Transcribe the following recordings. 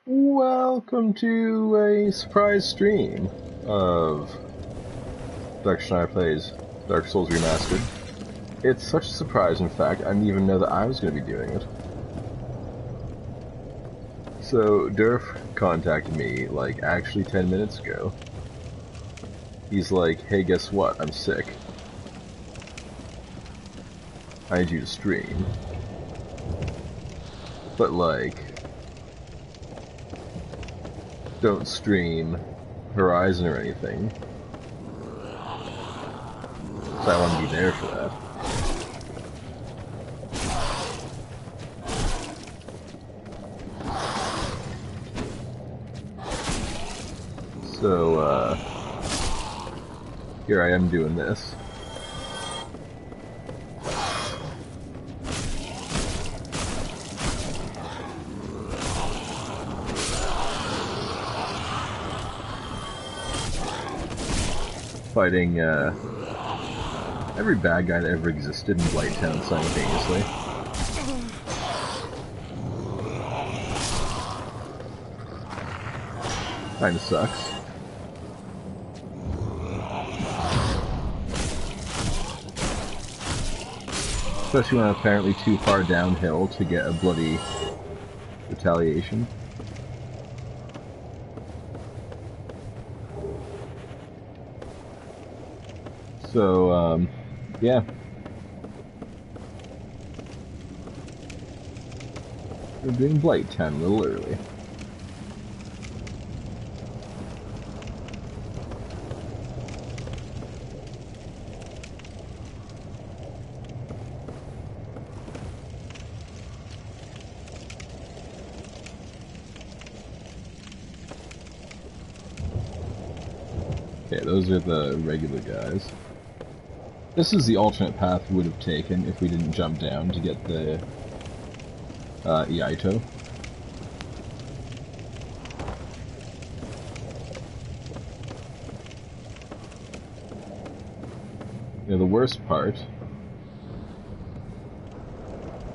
Welcome to a surprise stream of Dr. Schneider Plays Dark Souls Remastered. It's such a surprise, in fact, I didn't even know that I was going to be doing it. So, Derf contacted me, like, actually 10 minutes ago. He's like, hey, guess what? I'm sick. I need you to stream. But, like, don't stream Horizon or anything. So I want to be there for that. So, here I am doing this. Fighting, every bad guy that ever existed in Blighttown simultaneously. Kinda sucks. Especially when I'm apparently too far downhill to get a bloody retaliation. So, yeah. We're doing Blighttown a little early. Okay, those are the regular guys. This is the alternate path we would have taken if we didn't jump down to get the Yaito. Yeah, the worst part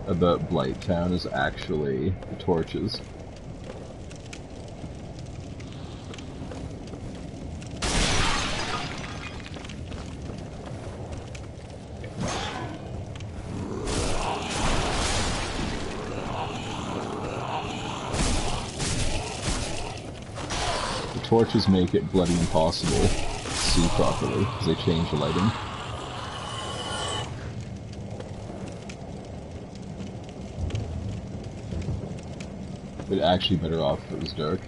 about Blighttown is actually the torches. Torches make it bloody impossible to see properly, because they change the lighting. But actually better off if it was dark.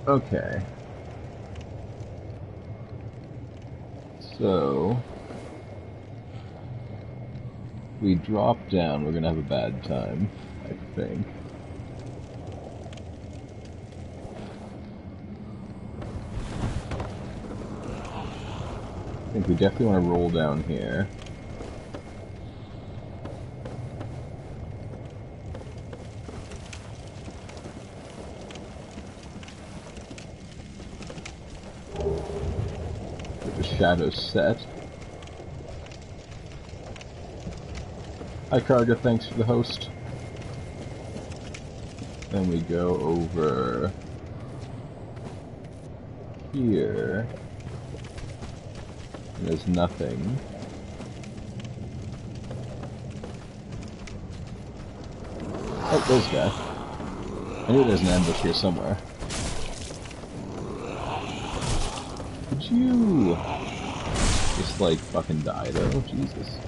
Okay. So we drop down, we're gonna have a bad time, I think. I think we definitely want to roll down here. Get the shadows set. Hi Karga, thanks for the host. Then we go over here. And there's nothing. Oh, those guys. I knew there's an ambush here somewhere. Could you just like fucking die though? Jesus.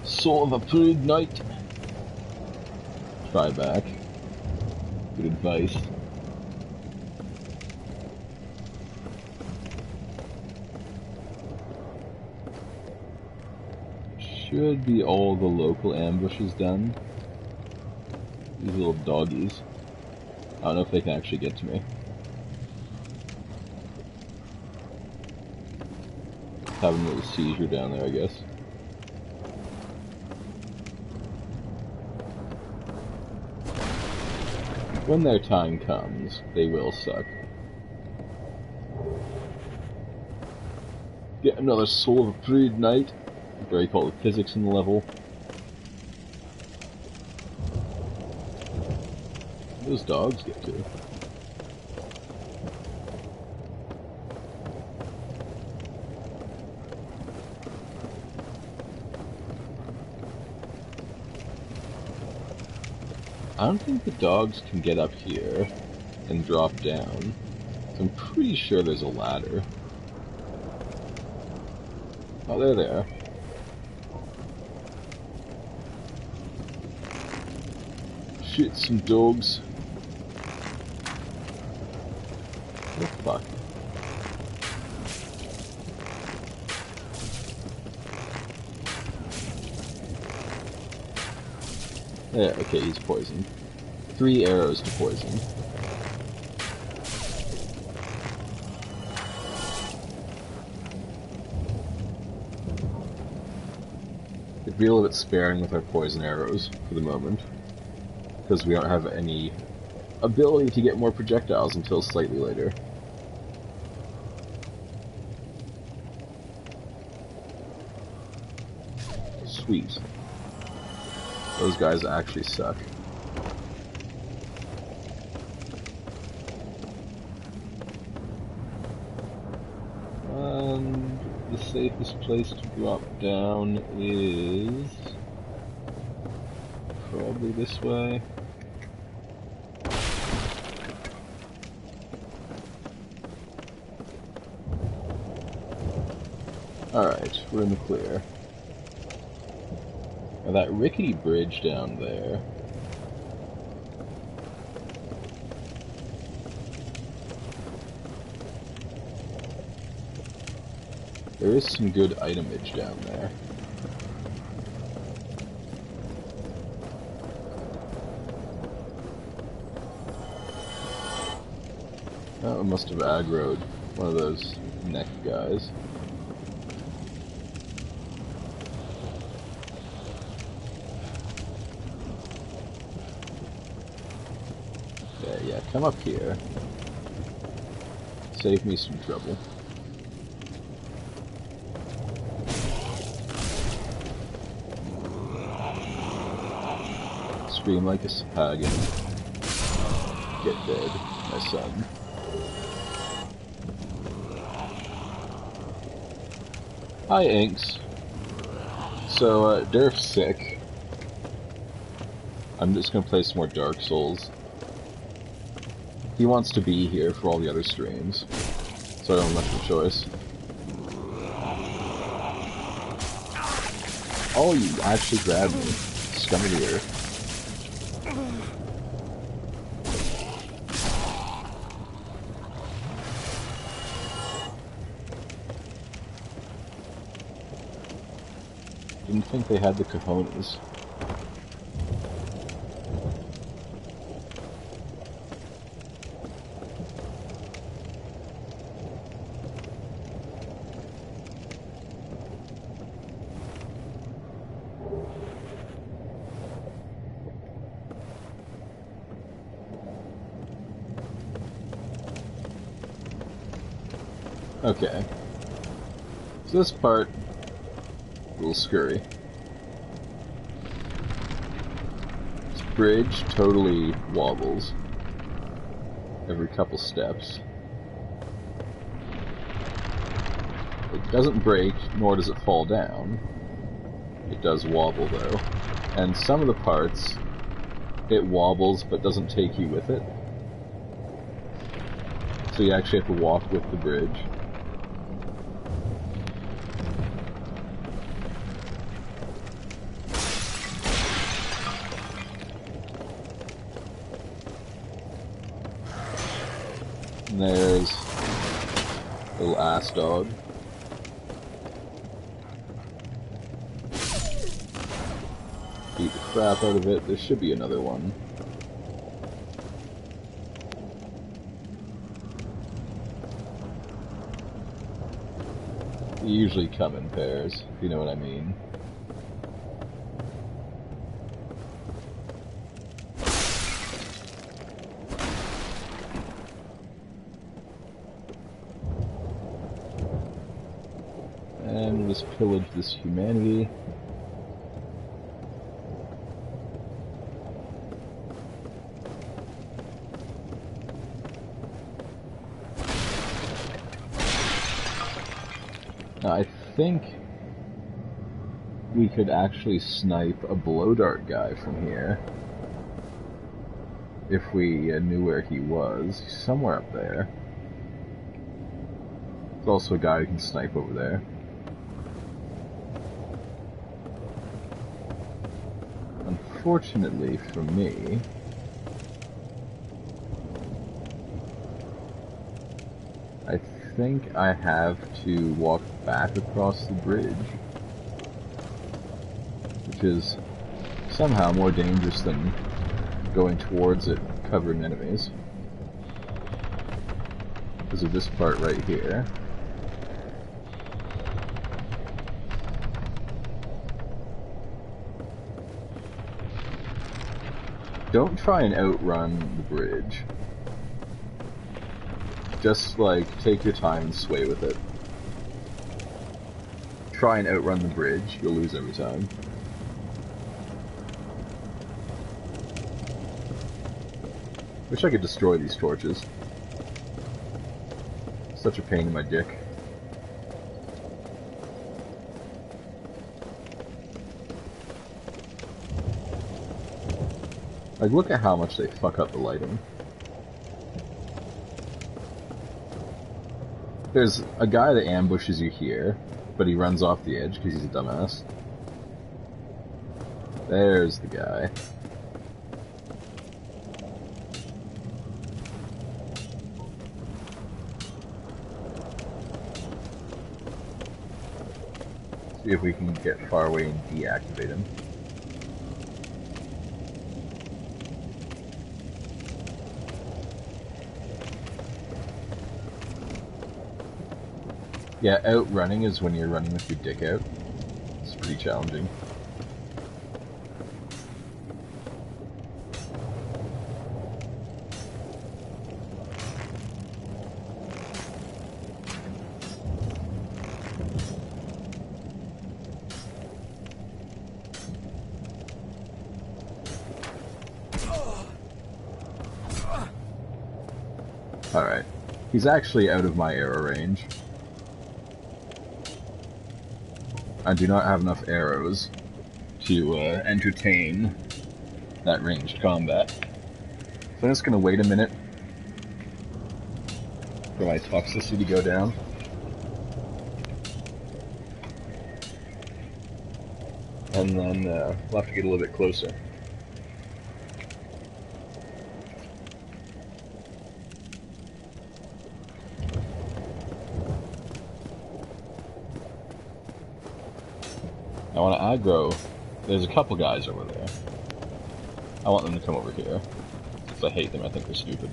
Sort of a prude night. Try back. Good advice. Should be all the local ambushes done. These little doggies. I don't know if they can actually get to me. having a little seizure down there, I guess. When their time comes, they will suck. Get another Soul of a Freed Knight. Break all the physics in the level. Those dogs get to. I don't think the dogs can get up here and drop down. So I'm pretty sure there's a ladder. Oh, they're there. Shit, some dogs. What the fuck? Yeah, okay, he's poisoned. 3 arrows to poison. We'd be a little bit sparing with our poison arrows for the moment, because we don't have any ability to get more projectiles until slightly later. Sweet. Those guys actually suck. And the safest place to drop down is probably this way. Alright, we're in the clear. Now that rickety bridge down there. There is some good itemage down there. Oh, it must have aggroed one of those neck guys. Yeah, come up here. Save me some trouble. Scream like a Sapagan. Get dead, my son. Hi, Inks. So, Derf's sick. I'm just gonna play some more Dark Souls. He wants to be here for all the other streams, so I don't have much of a choice. Oh, you actually grabbed me. Scum of the earth. Didn't think they had the cojones. Okay. So this part, a little scurry. This bridge totally wobbles every couple steps. It doesn't break, nor does it fall down. It does wobble though. And some of the parts, it wobbles but doesn't take you with it. So you actually have to walk with the bridge. And there's a little ass dog. Beat the crap out of it. There should be another one. usually come in pairs, if you know what I mean. And we'll just pillage this humanity. Now, I think we could actually snipe a blow dart guy from here if we knew where he was. He's somewhere up there. There's also a guy who can snipe over there. Unfortunately for me, I think I have to walk back across the bridge, which is somehow more dangerous than going towards it covered in enemies, because of this part right here. Don't try and outrun the bridge. Just, like, take your time and sway with it. Try and outrun the bridge, you'll lose every time. Wish I could destroy these torches. Such a pain in my dick. Like, look at how much they fuck up the lighting. There's a guy that ambushes you here, but he runs off the edge because he's a dumbass. There's the guy. See if we can get far away and deactivate him. Yeah, outrunning is when you're running with your dick out. It's pretty challenging. Alright. He's actually out of my arrow range. I do not have enough arrows to entertain that ranged combat. So I'm just going to wait a minute for my toxicity to go down. And then we'll have to get a little bit closer. I want to aggro. There's a couple guys over there. I want them to come over here. Because I hate them, I think they're stupid.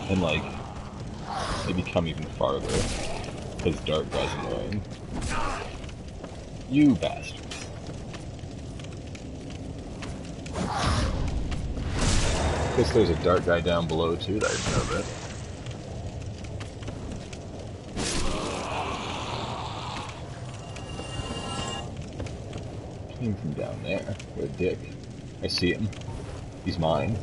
And like, they become even farther. Because Dark Guy's annoying. You bastard. Guess there's a dark guy down below too that I didn't know that. Came from down there. What a dick. I see him. He's mine.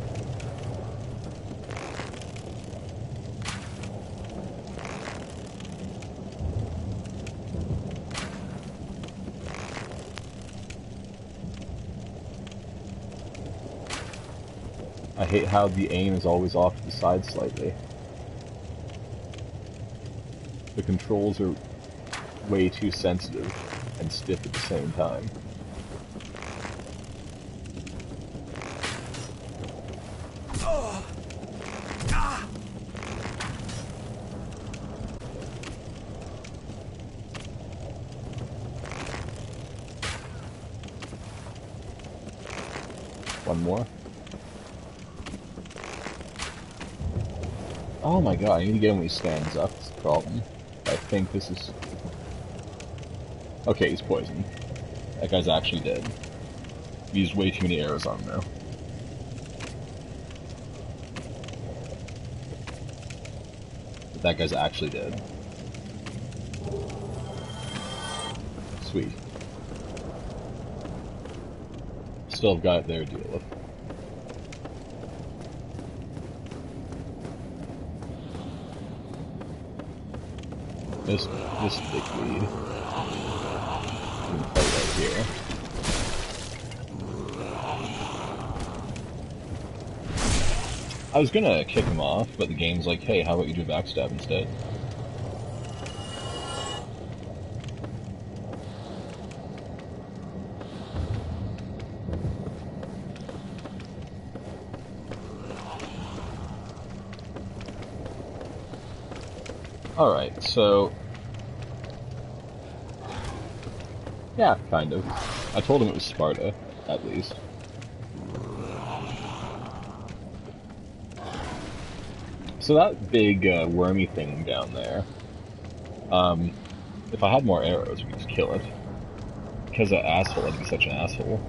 I hate how the aim is always off to the side slightly. The controls are way too sensitive and stiff at the same time. One more. Oh my god, I need to get him when he stands up, that's the problem. I think this is... Okay, he's poisoned. That guy's actually dead. He used way too many arrows on him now. But that guy's actually dead. Sweet. Still have got it there to deal with. This big lead. We can play right here. I was gonna kick him off, but the game's like, hey, how about you do backstab instead? Alright, so... yeah, kind of. I told him it was Sparta, at least. So that big, wormy thing down there, if I had more arrows, we could just kill it. Because that asshole would be such an asshole.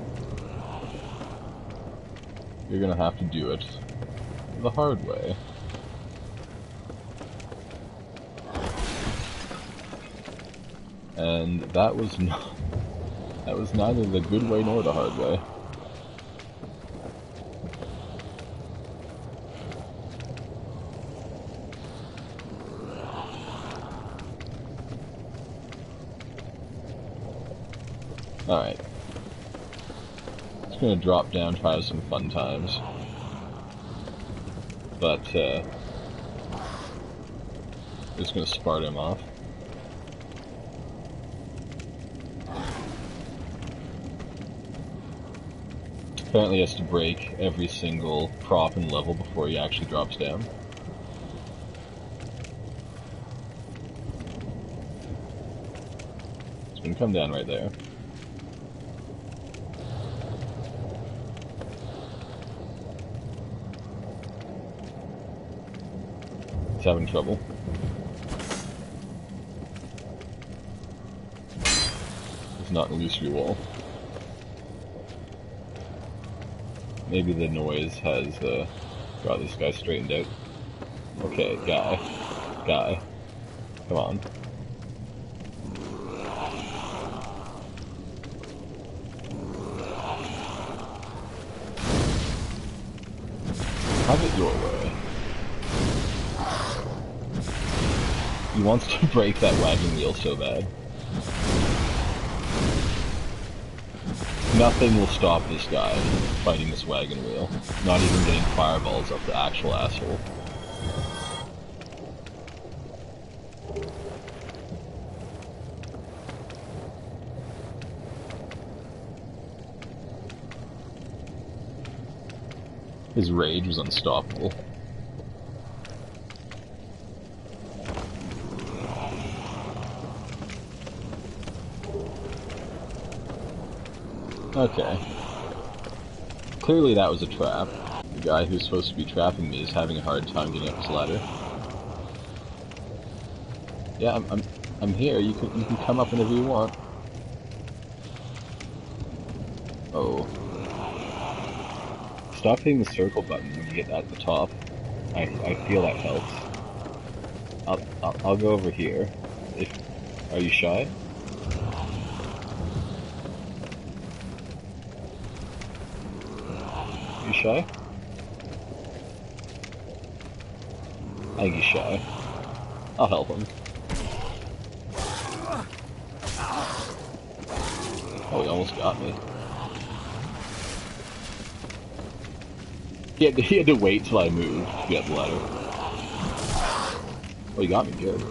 You're gonna have to do it the hard way. And that was neither the good way nor the hard way. Alright. Just gonna drop down, try to have some fun times. But, just gonna Sparta him off. Apparently he has to break every single prop and level before he actually drops down. It's gonna come down right there. He's having trouble. He's not an illusory wall. Maybe the noise has got this guy straightened out. Okay, guy. Come on. Have it your way. He wants to break that wagon wheel so bad. Nothing will stop this guy fighting this wagon wheel. Not even getting fireballs up the actual asshole. His rage was unstoppable. Okay. Clearly that was a trap. The guy who's supposed to be trapping me is having a hard time getting up his ladder. Yeah, I'm here. You can come up whenever you want. Oh. Stop hitting the circle button when you get at the top. I feel that helps. I'll go over here. Are you shy? You shy? I think he's shy. I'll help him. Oh, he almost got me. He had to wait till I moved to get up the ladder. Oh, he got me good.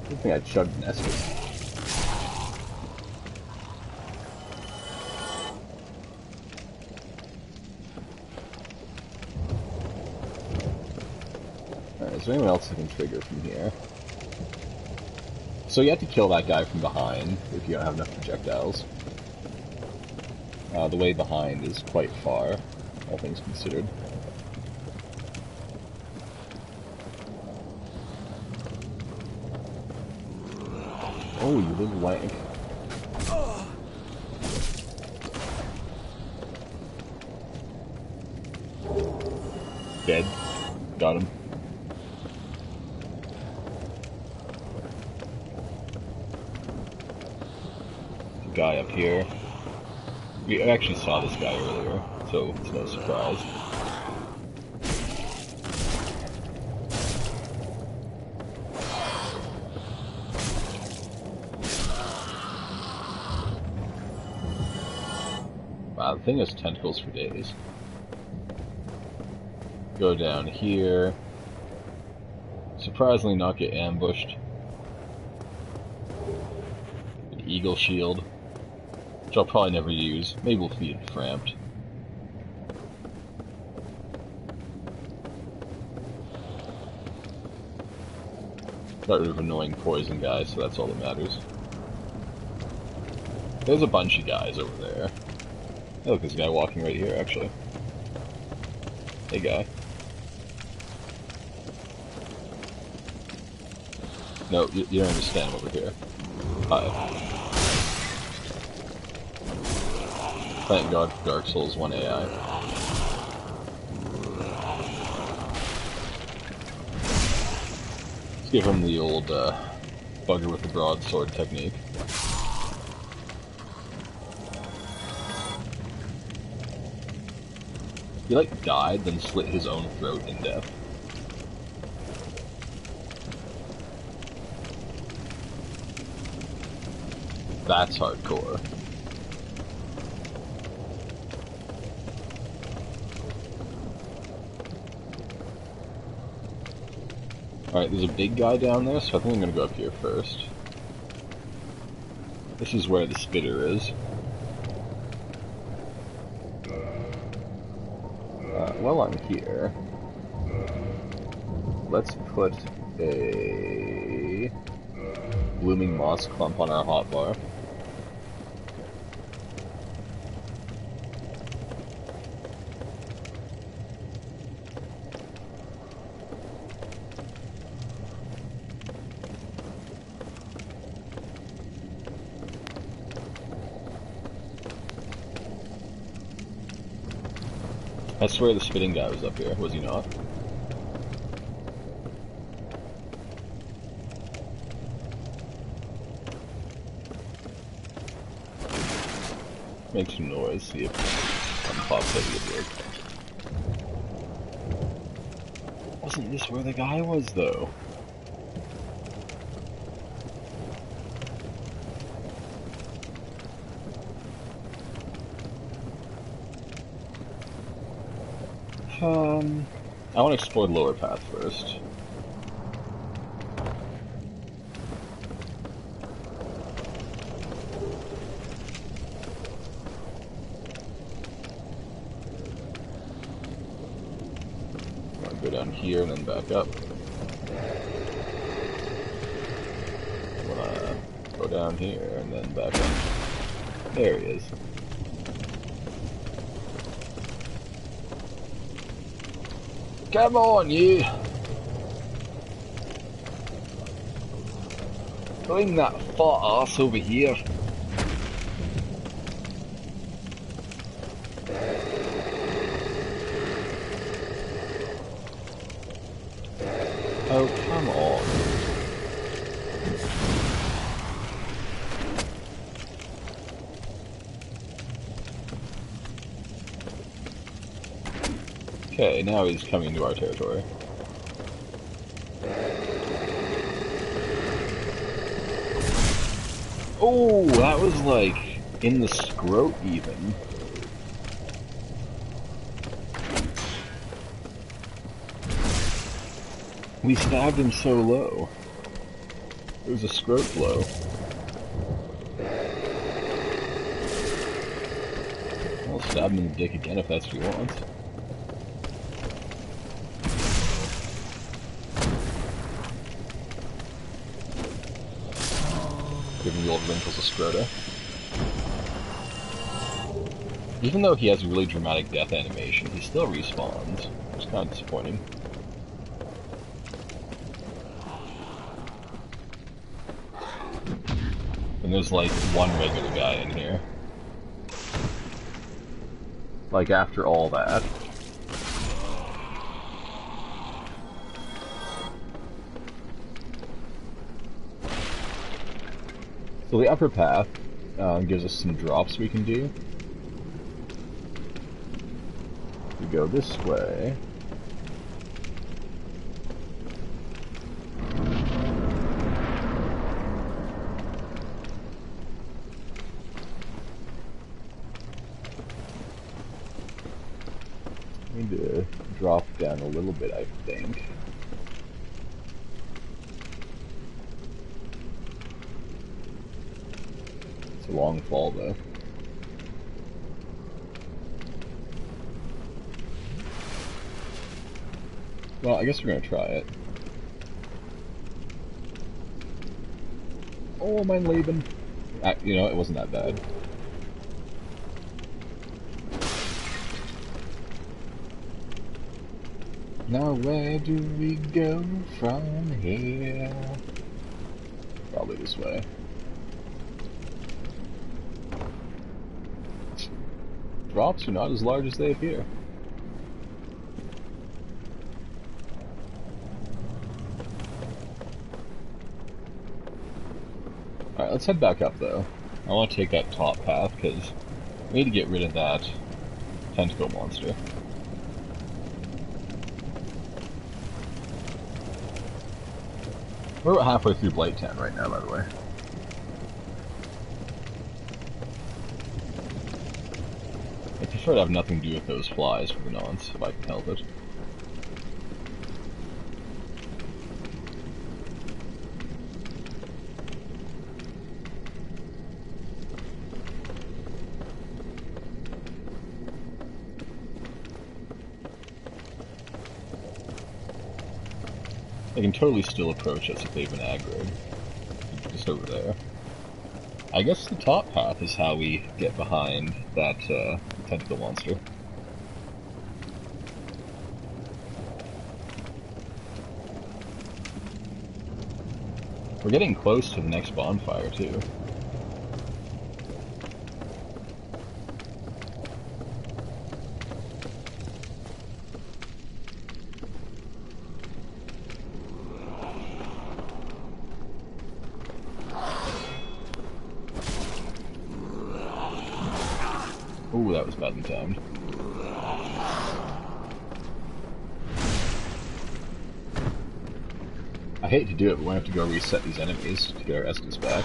I think I chugged Nessus. Alright, is there anyone else I can trigger from here? So you have to kill that guy from behind if you don't have enough projectiles. The way behind is quite far, all things considered. Oh, you little wank. Dead. Got him. Guy up here. We actually saw this guy earlier, so it's no surprise. Wow, the thing has tentacles for days. Go down here. Surprisingly not get ambushed. An eagle shield. Which I'll probably never use. Maybe we'll feed it framped. Got rid of annoying poison guys, so that's all that matters. There's a bunch of guys over there. Oh, look, there's a guy walking right here, actually. Hey, guy. No, you don't understand over here. Hi. Thank God for Dark Souls 1 AI. Let's give him the old bugger with the broadsword technique. He like died, then slit his own throat in death. That's hardcore. Alright, there's a big guy down there, so I think I'm gonna go up here first. This is where the spitter is. While I'm here, let's put a blooming moss clump on our hotbar. I swear the spitting guy was up here, was he not? Make some noise, see if something pops out of the break. Wasn't this where the guy was, though? I want to explore the lower path first. I want to go down here and then back up. I want to go down here and then back up. There he is. Come on, you! Bring that fat ass over here. Oh, come on. Okay, now he's coming into our territory. Oh, that was like in the scrote even. We stabbed him so low. It was a scrote blow. I'll stab him in the dick again if that's what he wants. Giving the old wrinkles of scrota. Even though he has a really dramatic death animation, he still respawns. It's kind of disappointing. And there's like one regular guy in here. Like after all that. So the upper path gives us some drops we can do. We go this way. Need to drop down a little bit, I think. It's a long fall, though. Well, I guess we're gonna try it. Oh, mein Leben. You know, it wasn't that bad. Now where do we go from here? Probably this way. Drops are not as large as they appear. Alright, let's head back up though. I want to take that top path because we need to get rid of that tentacle monster. We're about halfway through Blighttown right now, by the way. I prefer to have nothing to do with those flies for the nonce, if I can help it. They can totally still approach us if they've been aggroed. Just over there. I guess the top path is how we get behind that tentacle monster. We're getting close to the next bonfire, too. Ooh, that was badly timed. I hate to do it, but we have to go reset these enemies to get our essence back.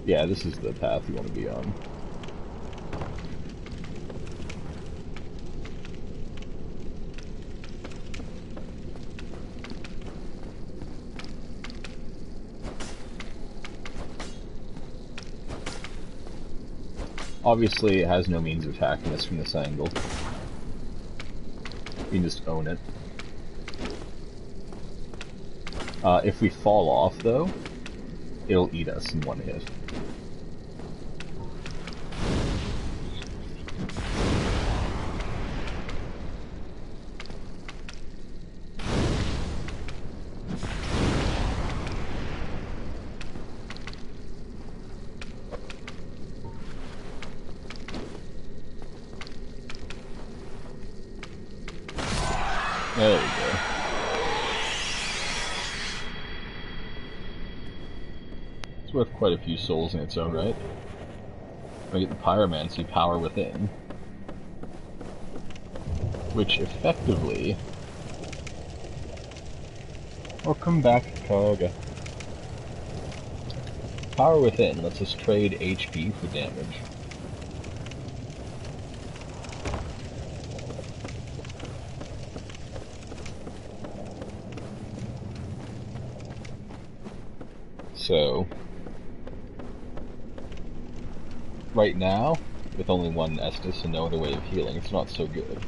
Yeah, this is the path you want to be on. Obviously, it has no means of attacking us from this angle. You can just own it. If we fall off, though, it'll eat us in one hit. There we go. It's worth quite a few souls in its own right. I get the Pyromancy Power Within, which effectively... Welcome back, Koga. Power Within lets us trade HP for damage. So, right now, with only one Estus and no other way of healing, it's not so good.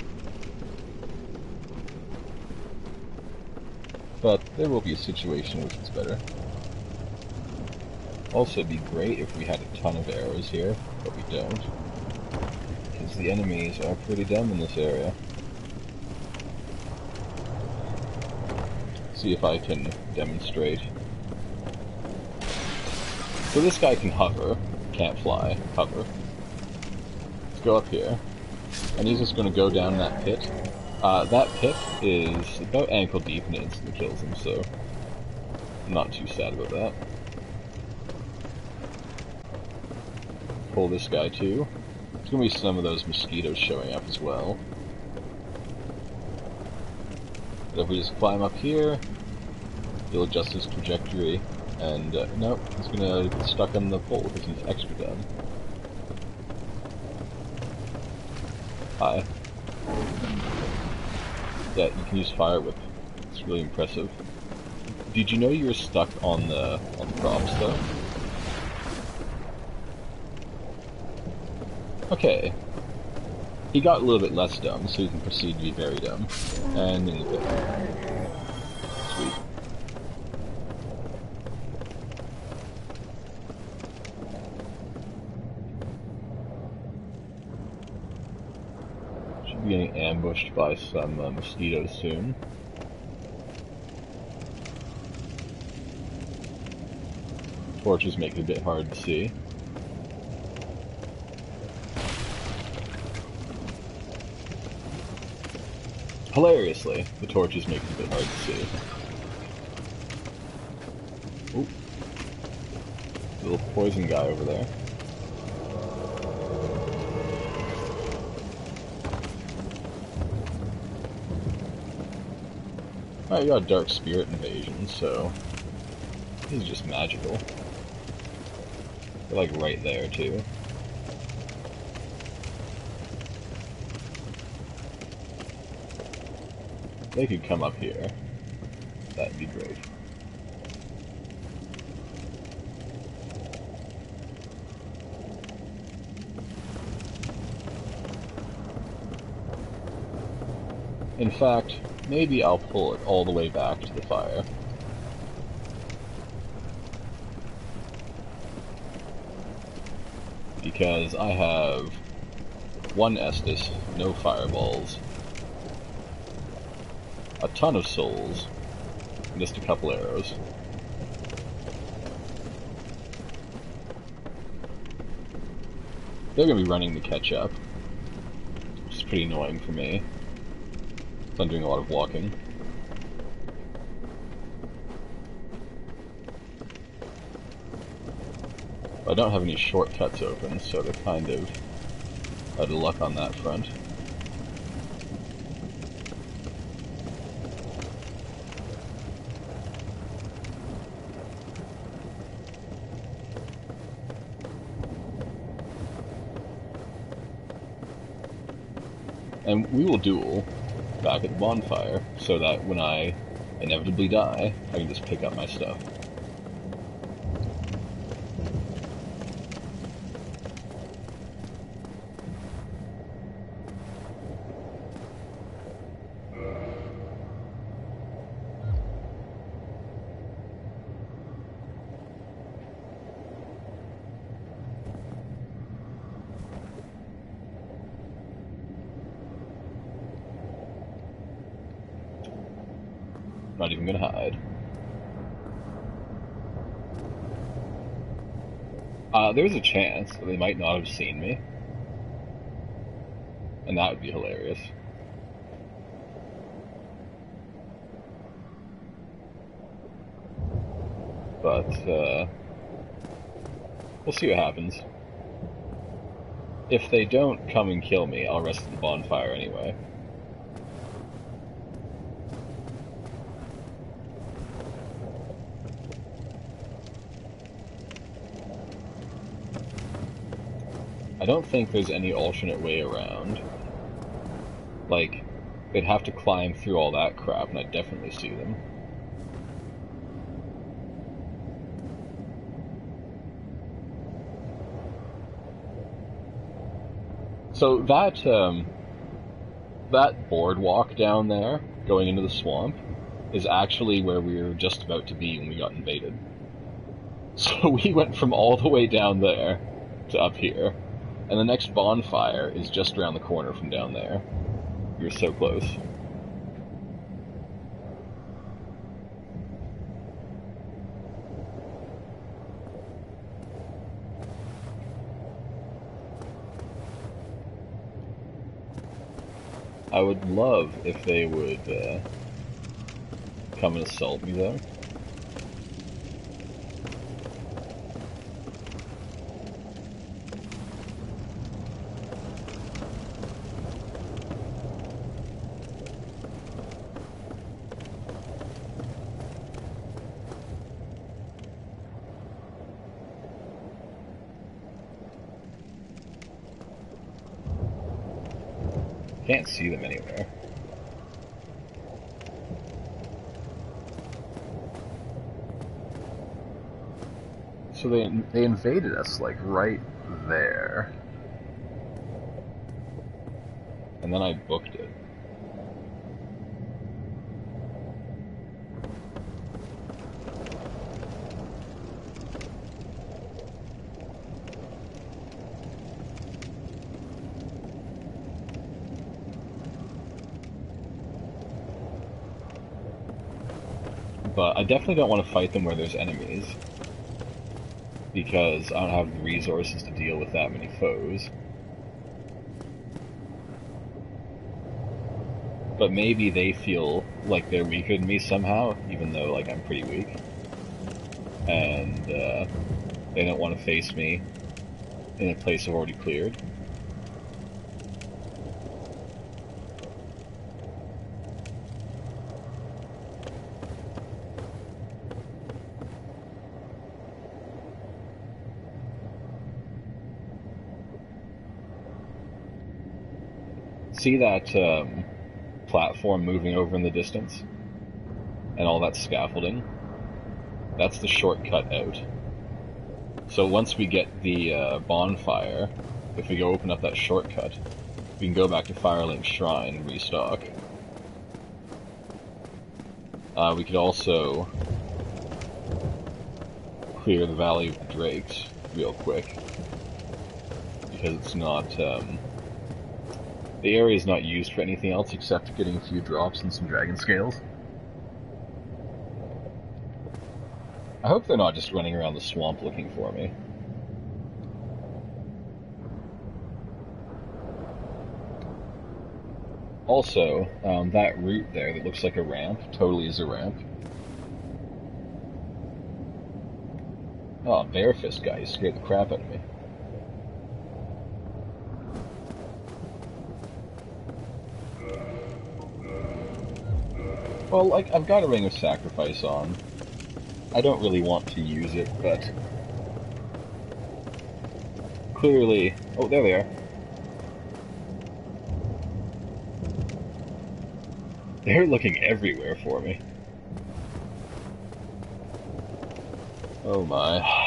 But there will be a situation in which it's better. Also, it'd be great if we had a ton of arrows here, but we don't. Because the enemies are pretty dumb in this area. See if I can demonstrate. So this guy can hover, can't fly, hover. Let's go up here, and he's just going to go down that pit. That pit is about ankle deep and it instantly kills him, so I'm not too sad about that. Pull this guy too. There's going to be some of those mosquitoes showing up as well. But if we just climb up here, he'll adjust his trajectory, and nope, he's gonna get stuck on the pole because he's extra dumb. Hi. Yeah, you can use fire whip. It's really impressive. Did you know you were stuck on the props though? Okay. He got a little bit less dumb, so he can proceed to be very dumb. And in the pit. Sweet. Should be getting ambushed by some mosquitoes soon. Torches make it a bit hard to see. Hilariously, the torches make it a bit hard to see. Ooh. Little poison guy over there. Alright, you got a dark spirit invasion, so this is just magical. They're like right there too. They could come up here. That'd be great. In fact, maybe I'll pull it all the way back to the fire. Because I have one Estus, no fireballs, a ton of souls, and just a couple arrows. They're gonna be running to catch up, which is pretty annoying for me. So I'm doing a lot of walking. I don't have any shortcuts open, so they're kind of out of luck on that front. And we will duel back at the bonfire, so that when I inevitably die, I can just pick up my stuff. Not even gonna hide. There's a chance that they might not have seen me. And that would be hilarious. But, we'll see what happens. If they don't come and kill me, I'll rest at the bonfire anyway. I don't think there's any alternate way around. Like, they'd have to climb through all that crap, and I'd definitely see them. So that boardwalk down there, going into the swamp, is actually where we were just about to be when we got invaded. So we went from all the way down there to up here, and the next bonfire is just around the corner from down there. We were so close. I would love if they would come and assault me, though. Can't see them anywhere. So they invaded us, like, right there. And then I booked it. But I definitely don't want to fight them where there's enemies, because I don't have the resources to deal with that many foes. But maybe they feel like they're weaker than me somehow, even though, like, I'm pretty weak. And they don't want to face me in a place I've already cleared. See that platform moving over in the distance? And all that scaffolding? That's the shortcut out. So once we get the bonfire, if we go open up that shortcut, we can go back to Firelink Shrine and restock. We could also clear the Valley of the Drakes real quick, because it's not... the area is not used for anything else except getting a few drops and some dragon scales. I hope they're not just running around the swamp looking for me. Also, that route there that looks like a ramp totally is a ramp. Oh, Bearfist guy, he scared the crap out of me. Well, like, I've got a Ring of Sacrifice on. I don't really want to use it, but... clearly... Oh, there they are. They're looking everywhere for me. Oh my.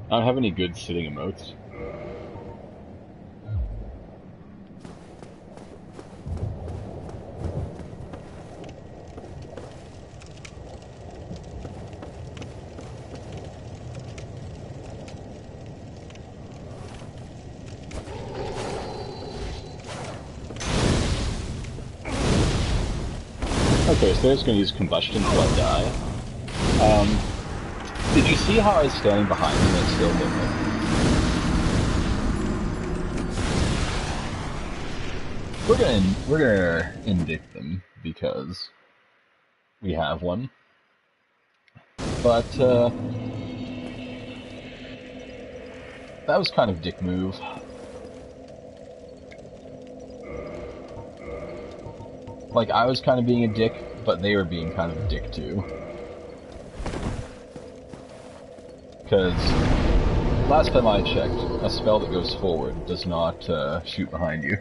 I don't have any good sitting emotes. Okay, so they're just gonna use combustion until I die. Did you see how I was standing behind them and still hit them? We're gonna indict them because we have one. But that was kind of dick move. Like, I was kind of being a dick, but they were being kind of a dick too. Because last time I checked, a spell that goes forward does not shoot behind you.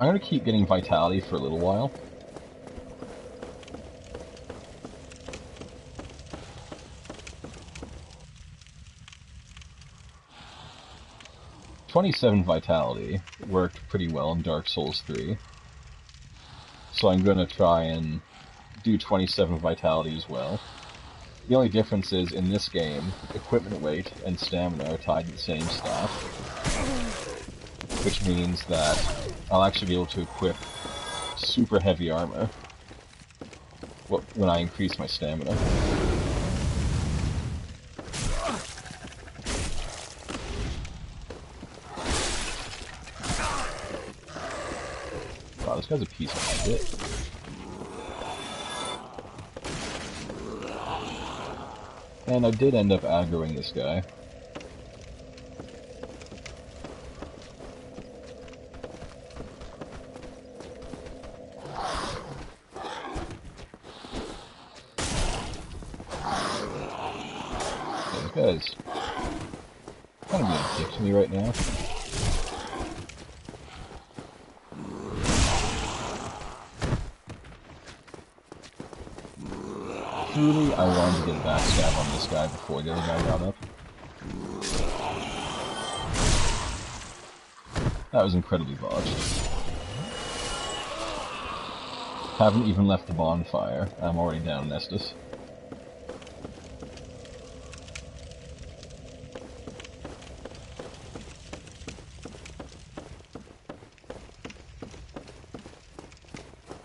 I'm gonna keep getting vitality for a little while. "27 vitality worked pretty well in Dark Souls 3. So I'm gonna try and do 27 vitality as well. The only difference is, in this game, equipment weight and stamina are tied to the same staff, which means that I'll actually be able to equip super heavy armor when I increase my stamina. Wow, this guy's a piece of shit. And I did end up aggroing this guy. Yeah, this guy's kind of being a dick to me right now. Truly, I wanted to get a backstab on this guy before the other guy got up. That was incredibly botched. Haven't even left the bonfire. I'm already down Nestus.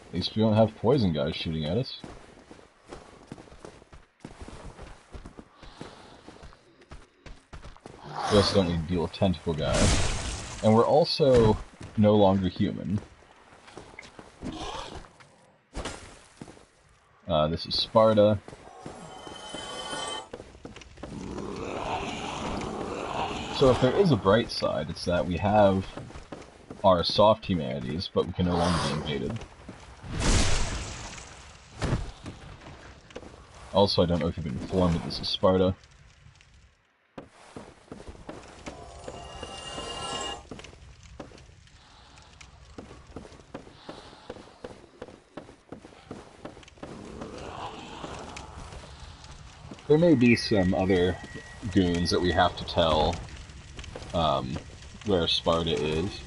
At least we don't have poison guys shooting at us. We also don't need to deal with tentacle guys. And we're also no longer human. This is Sparta. So if there is a bright side, it's that we have our soft humanities, but we can no longer be invaded. Also, I don't know if you've been informed, but this is Sparta. There may be some other goons that we have to tell where Sparta is.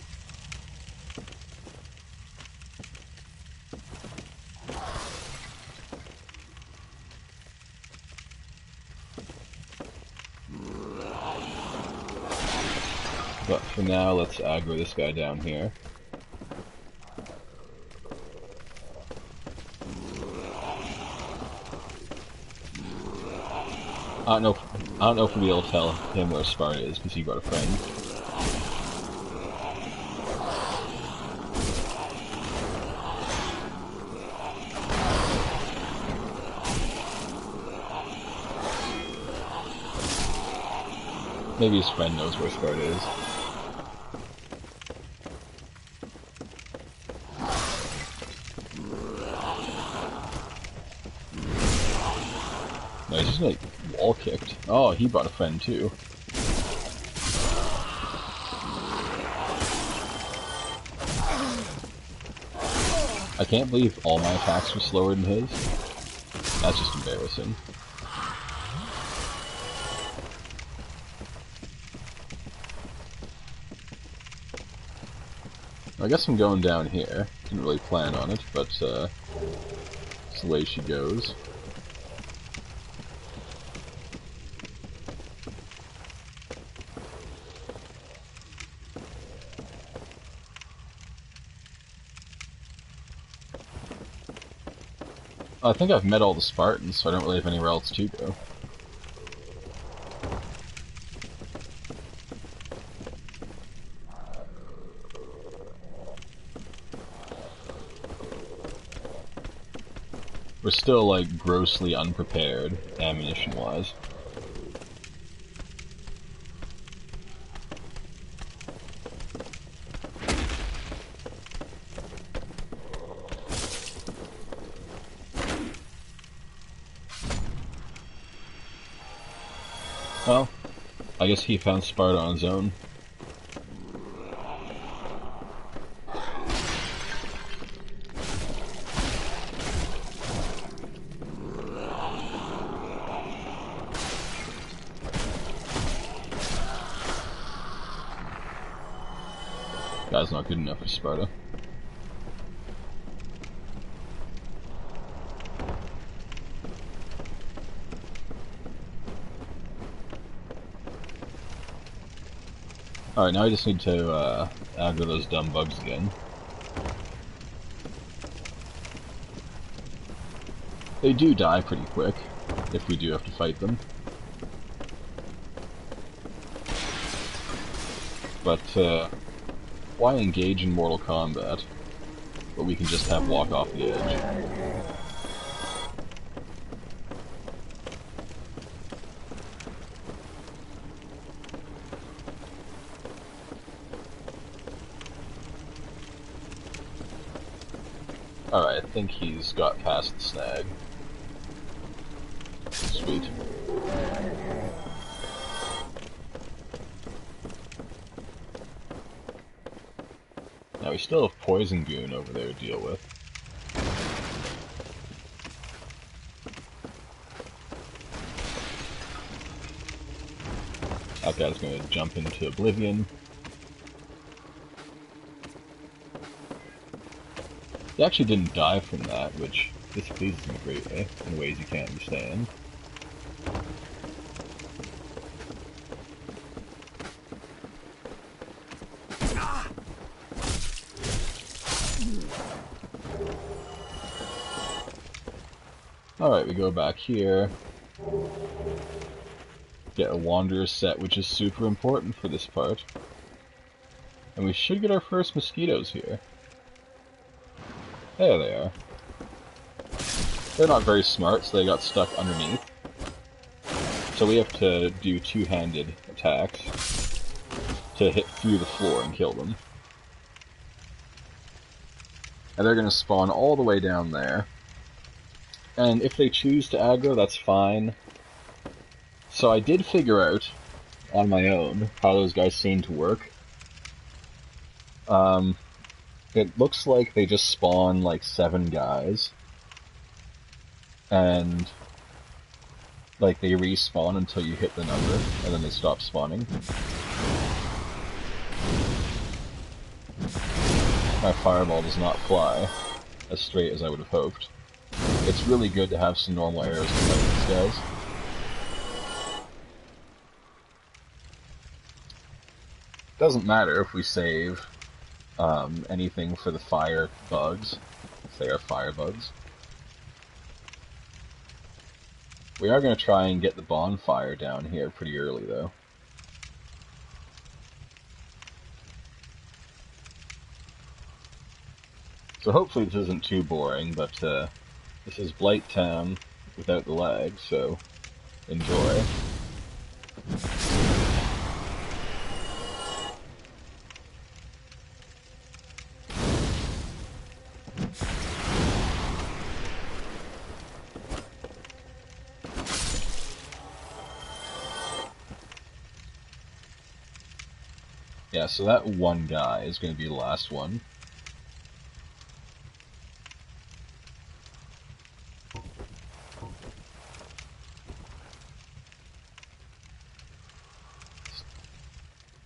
But for now, let's aggro this guy down here. I don't know if we'll be able to tell him where Sparta is, because he brought a friend. Maybe his friend knows where Sparta is. No, he's just like wall kicked. Oh, he brought a friend too. I can't believe all my attacks were slower than his. That's just embarrassing. I guess I'm going down here. Didn't really plan on it, but it's the way she goes. I think I've met all the Spartans, so I don't really have anywhere else to go. We're still, like, grossly unprepared, ammunition-wise. Well, I guess he found Sparta on his own. Guy's not good enough for Sparta. Alright, now I just need to aggro those dumb bugs again. They do die pretty quick, if we do have to fight them. But, why engage in Mortal Kombat, but we can just have walk off the edge? Alright, I think he's got past the snag. Sweet. Now we still have Poison Goon over there to deal with. That guy's gonna jump into Oblivion. He actually didn't die from that, which displeases me greatly, in ways you can't understand. Alright, we go back here. Get a Wanderer set, which is super important for this part. And we should get our first mosquitoes here. There they are. They're not very smart, so they got stuck underneath. So we have to do two-handed attacks to hit through the floor and kill them. And they're going to spawn all the way down there. And if they choose to aggro, that's fine. So I did figure out, on my own, how those guys seem to work. It looks like they just spawn like 7 guys. And like they respawn until you hit the number, and then they stop spawning. My fireball does not fly as straight as I would have hoped. It's really good to have some normal arrows to fight these guys. Doesn't matter if we save anything for the fire bugs, if they are fire bugs. We are going to try and get the bonfire down here pretty early, though. So hopefully this isn't too boring, but this is Blighttown without the lag, so enjoy. Yeah, so that one guy is going to be the last one.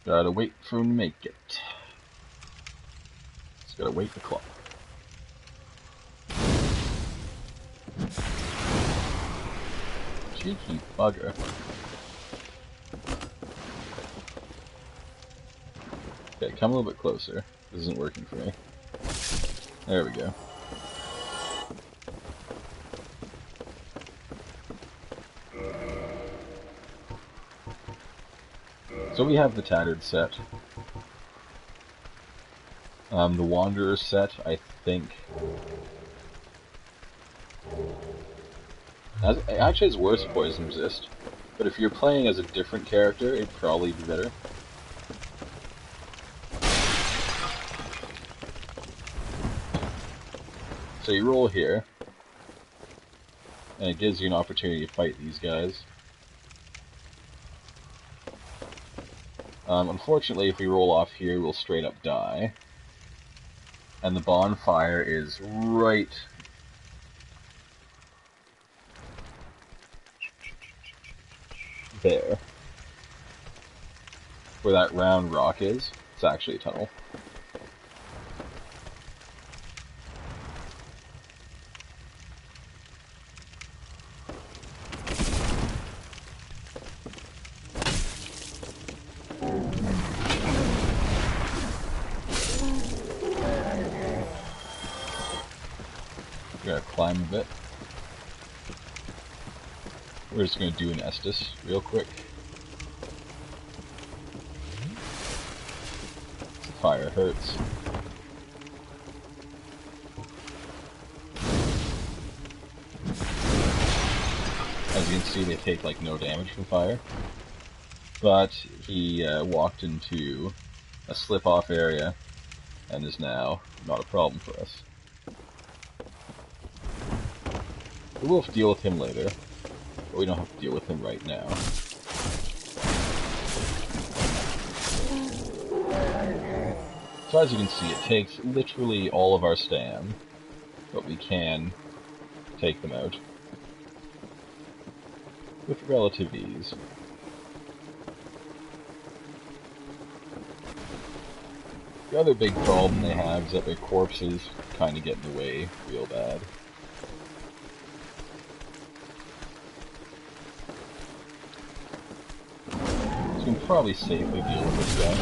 Gotta wait for him to make it. Just gotta wait the clock. Cheeky bugger. Okay, come a little bit closer. This isn't working for me. There we go. So we have the Tattered set. The Wanderer set, I think... Actually, it's worse poison resist. But if you're playing as a different character, it'd probably be better. So you roll here, and it gives you an opportunity to fight these guys. Unfortunately, if we roll off here, we'll straight up die. And the bonfire is right there. Where that round rock is, it's actually a tunnel. Gotta climb a bit. We're just gonna do an Estus real quick. The fire hurts. As you can see, they take like no damage from fire. But he walked into a slip-off area and is now not a problem for us. We will have to deal with him later, but we don't have to deal with him right now. So as you can see, it takes literally all of our stam, but we can take them out with relative ease. The other big problem they have is that their corpses kind of get in the way real bad. So we can probably safely deal with this guy.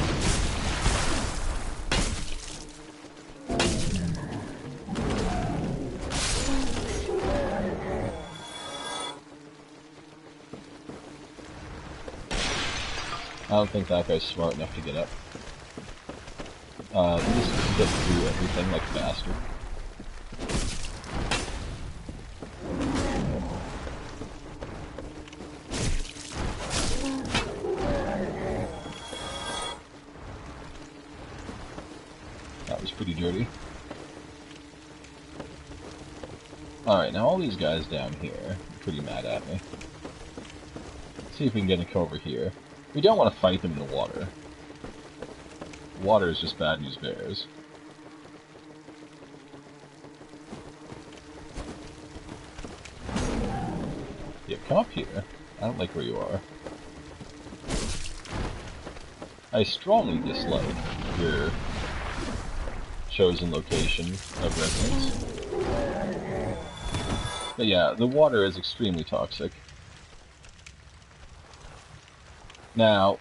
I don't think that guy's smart enough to get up. He just gets through everything like a bastard. That was pretty dirty. Alright, now all these guys down here are pretty mad at me. Let's see if we can get him over here. We don't want to fight them in the water. Water is just bad news bears. Yeah, come up here. I don't like where you are. I strongly dislike your chosen location of residence. But yeah, the water is extremely toxic. Now,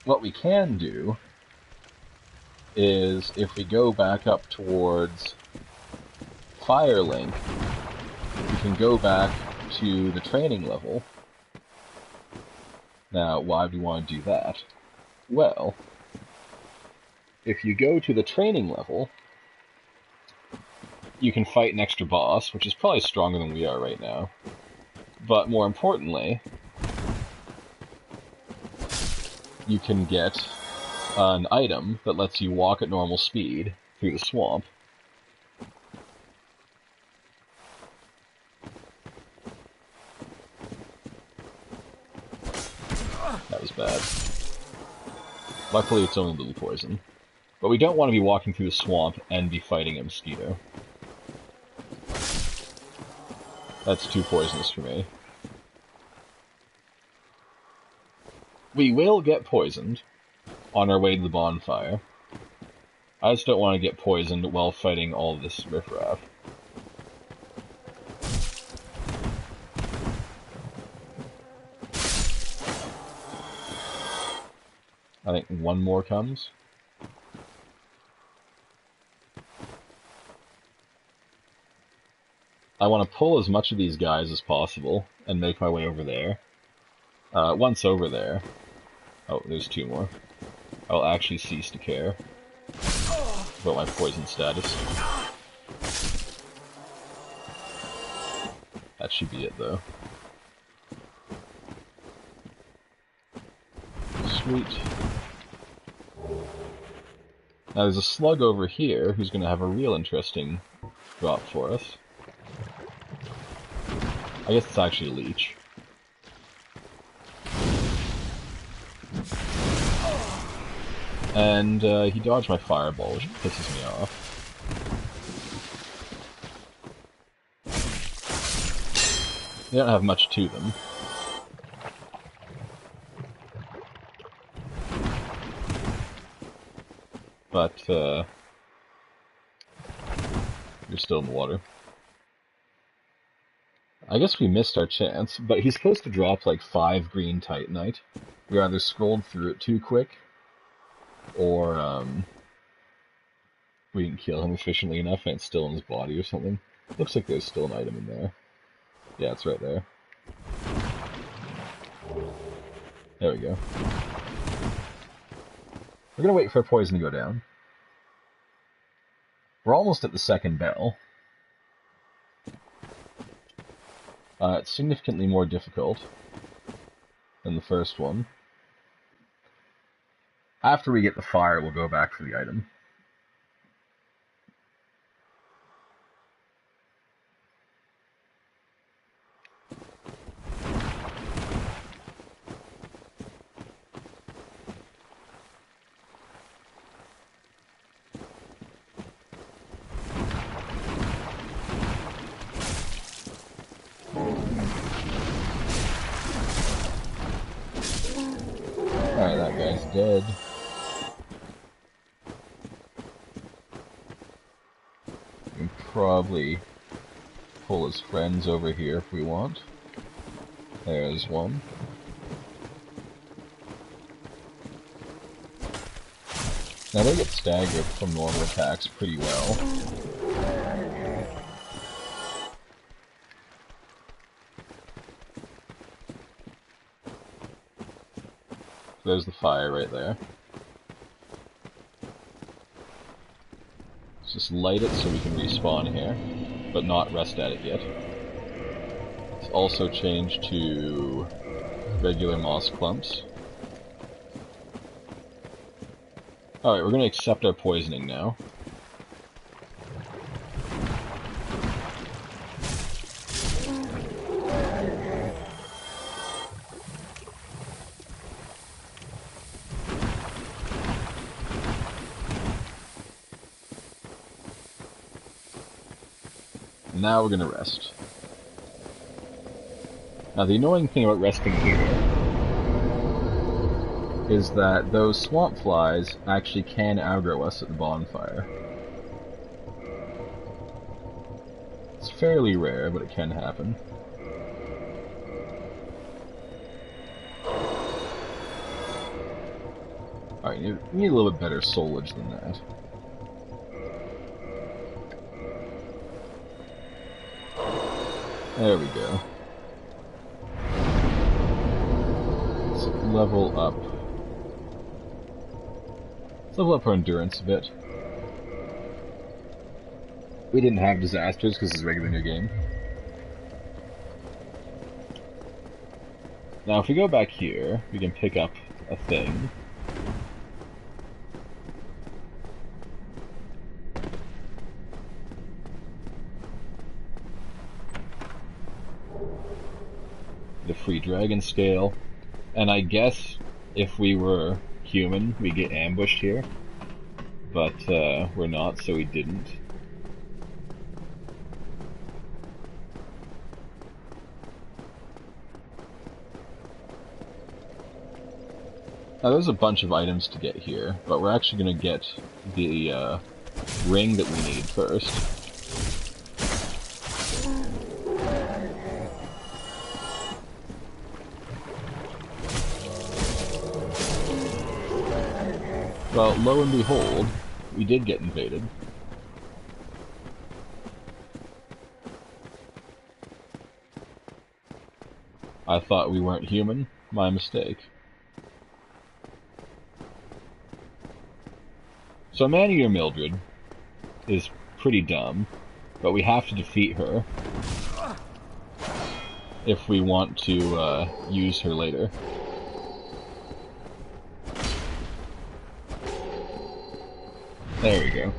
what we can do is, if we go back up towards Firelink, we can go back to the training level. Now, why do we want to do that? Well, if you go to the training level, you can fight an extra boss, which is probably stronger than we are right now. But more importantly, you can get an item that lets you walk at normal speed through the swamp. That was bad. Luckily it's only a little poison. But we don't want to be walking through the swamp and be fighting a mosquito. That's too poisonous for me. We will get poisoned on our way to the bonfire. I just don't want to get poisoned while fighting all this riffraff. I think one more comes. I want to pull as much of these guys as possible and make my way over there. Once over there... Oh, there's two more. I'll actually cease to care about my poison status. That should be it, though. Sweet. Now there's a slug over here who's going to have a real interesting drop for us. I guess it's actually a leech. And he dodged my fireball, which pisses me off. They don't have much to them. But, you're still in the water. I guess we missed our chance, but he's supposed to drop like 5 green Titanite. We either scrolled through it too quick, or we didn't kill him efficiently enough and it's still in his body or something. Looks like there's still an item in there. Yeah, it's right there. There we go. We're gonna wait for poison to go down. We're almost at the second bell. It's significantly more difficult than the first one. After we get the fire, we'll go back for the item. Alright, that guy's dead. We can probably pull his friends over here if we want. There's one. Now they get staggered from normal attacks pretty well. There's the fire right there. Let's just light it so we can respawn here, but not rest at it yet. It's also changed to regular moss clumps. Alright, we're going to accept our poisoning now. Now we're gonna rest. Now the annoying thing about resting here is that those swamp flies actually can aggro us at the bonfire. It's fairly rare, but it can happen. Alright, you need a little bit better soulage than that. There we go. Let's level up. Let's level up our endurance a bit. We didn't have disasters because it's a regular new game. Now if we go back here, we can pick up a thing. The free dragon scale, and I guess if we were human we'd get ambushed here, but we're not, so we didn't. Now there's a bunch of items to get here, but we're actually going to get the ring that we need first. Well, lo and behold, we did get invaded. I thought we weren't human. My mistake. So Man-Eater Mildred is pretty dumb, but we have to defeat her if we want to use her later. There we go.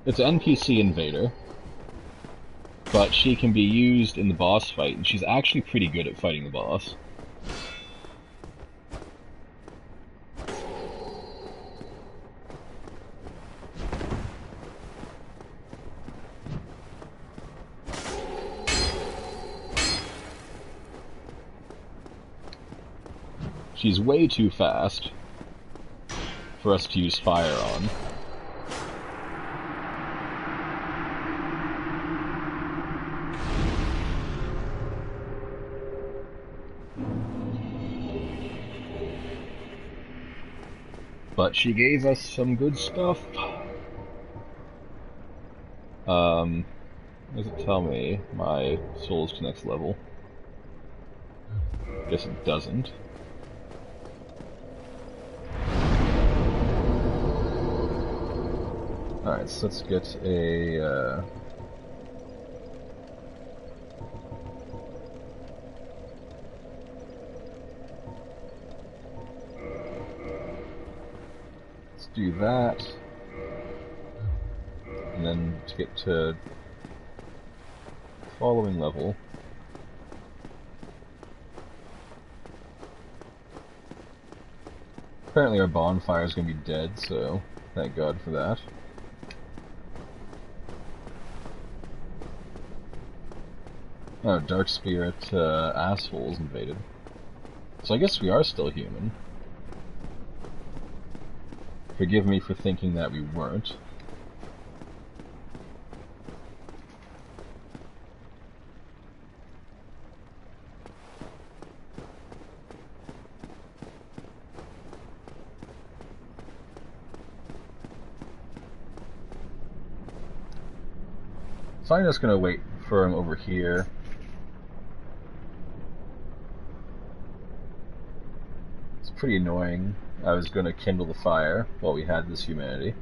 It's an NPC invader, but she can be used in the boss fight, and she's actually pretty good at fighting the boss. She's way too fast for us to use fire on. But she gave us some good stuff. Does it tell me my souls to next level? Guess it doesn't. Alright, so let's get a, let's do that. And then to get to following level. Apparently our bonfire is going to be dead, so thank God for that. Oh, Dark Spirit assholes invaded. So I guess we are still human. Forgive me for thinking that we weren't. So I'm just gonna wait for him over here. It's pretty annoying. I was gonna kindle the fire while we had this humanity.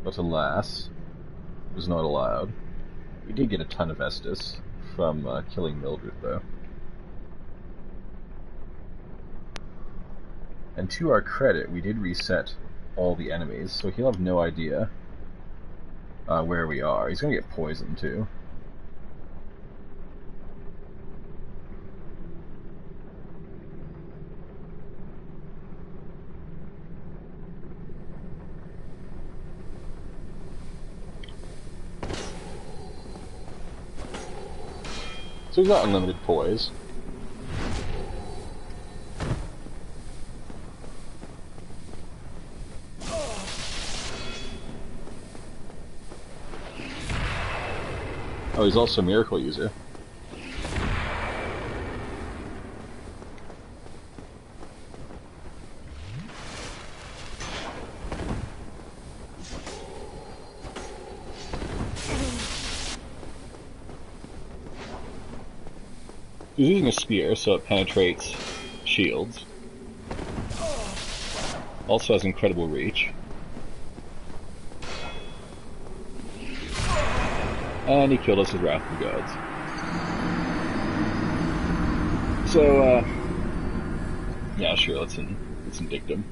But alas, it was not allowed. We did get a ton of Estus from killing Mildred, though. And to our credit, we did reset all the enemies, so he'll have no idea where we are. He's gonna get poisoned too. So we've got unlimited poise. Oh, he's also a miracle user. He's using a spear, so it penetrates shields. Also has incredible reach. And he killed us with Wrath of the Gods. So, yeah, sure, let's indict him.